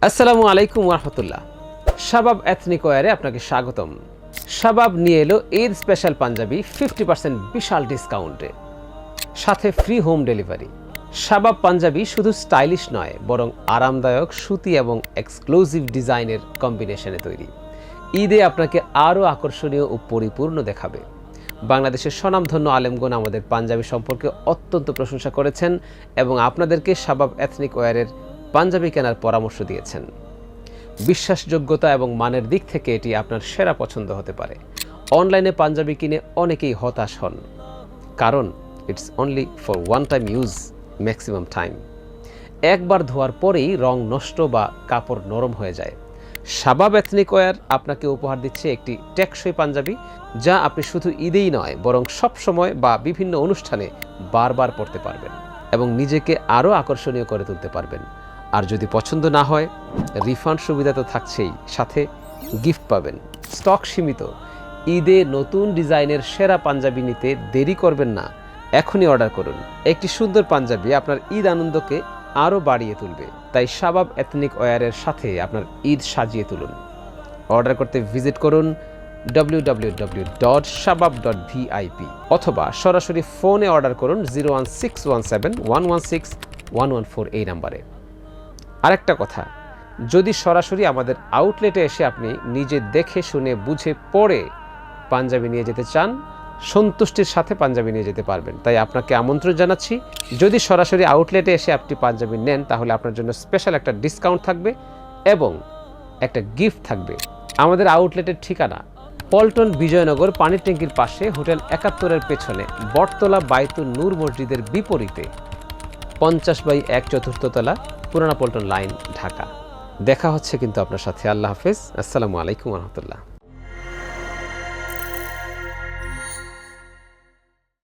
আসসালামু আলাইকুম ওরহমতুল্লাহ। শাবাব এথনিক ওয়্যারে আপনাকে স্বাগতম। শাবাব নিয়ে এলো ঈদ স্পেশাল পাঞ্জাবি 50% বিশাল ডিসকাউন্টে, সাথে ফ্রি হোম ডেলিভারি। শাবাব পাঞ্জাবি শুধু স্টাইলিশ নয়, বরং আরামদায়ক সুতি এবং এক্সক্লুসিভ ডিজাইনের কম্বিনেশনে তৈরি। ঈদে আপনাকে আরও আকর্ষণীয় ও পরিপূর্ণ দেখাবে। বাংলাদেশের স্বনামধন্য আলেমগণ আমাদের পাঞ্জাবি সম্পর্কে অত্যন্ত প্রশংসা করেছেন এবং আপনাদেরকে শাবাব এথনিক ওয়্যারের পাঞ্জাবি কেনার পরামর্শ দিয়েছেন। বিশ্বাসযোগ্যতা এবং মানের দিক থেকে এটি আপনার সেরা পছন্দ হতে পারে। অনলাইনে পাঞ্জাবি কিনে অনেকেই হতাশ হন, কারণ it's only for one time use, maximum time. একবার ধোয়ার পরেই রং নষ্ট বা কাপড় নরম হয়ে যায়। শাবাব এথনিক ওয়্যার আপনাকে উপহার দিচ্ছে একটি টেকসই পাঞ্জাবি, যা আপনি শুধু ঈদেই নয়, বরং সব সময় বা বিভিন্ন অনুষ্ঠানে বারবার পরতে পারবেন এবং নিজেকে আরও আকর্ষণীয় করে তুলতে পারবেন। আর যদি পছন্দ না হয়, রিফান্ড সুবিধা তো থাকছেই, সাথে গিফট পাবেন। স্টক সীমিত। ঈদে নতুন ডিজাইনের সেরা পাঞ্জাবি নিতে দেরি করবেন না, এখনই অর্ডার করুন। একটি সুন্দর পাঞ্জাবি আপনার ঈদ আনন্দকে আরও বাড়িয়ে তুলবে। তাই শাবাব এথনিক ওয়্যারের সাথে আপনার ঈদ সাজিয়ে তুলুন। অর্ডার করতে ভিজিট করুন www.shabab.vip অথবা সরাসরি ফোনে অর্ডার করুন 01617116114 এই নাম্বারে। আরেকটা কথা, যদি সরাসরি আমাদের আউটলেটে এসে আপনি নিজে দেখে শুনে বুঝে পড়ে পাঞ্জাবি নিয়ে যেতে চান, সন্তুষ্টির সাথে পাঞ্জাবি নিয়ে যেতে পারবেন। তাই আপনাকে আমন্ত্রণ জানাচ্ছি, যদি সরাসরি আউটলেটে এসে আপনি পাঞ্জাবি নেন, তাহলে আপনার জন্য স্পেশাল একটা ডিসকাউন্ট থাকবে এবং একটা গিফট থাকবে। আমাদের আউটলেটের ঠিকানা পল্টন বিজয়নগর পানির ট্যাঙ্কির পাশে, হোটেল 71-এর পেছনে, বটতলা বায়তুন নূর মসজিদের বিপরীতে, 50/1 চতুর্থ তলা, পুরানা পল্টন লাইন, ঢাকা। দেখা হচ্ছে কিন্তু আপনার সাথে। আল্লাহ হাফেজ। আসসালামু আলাইকুম রহমতুল্লাহ।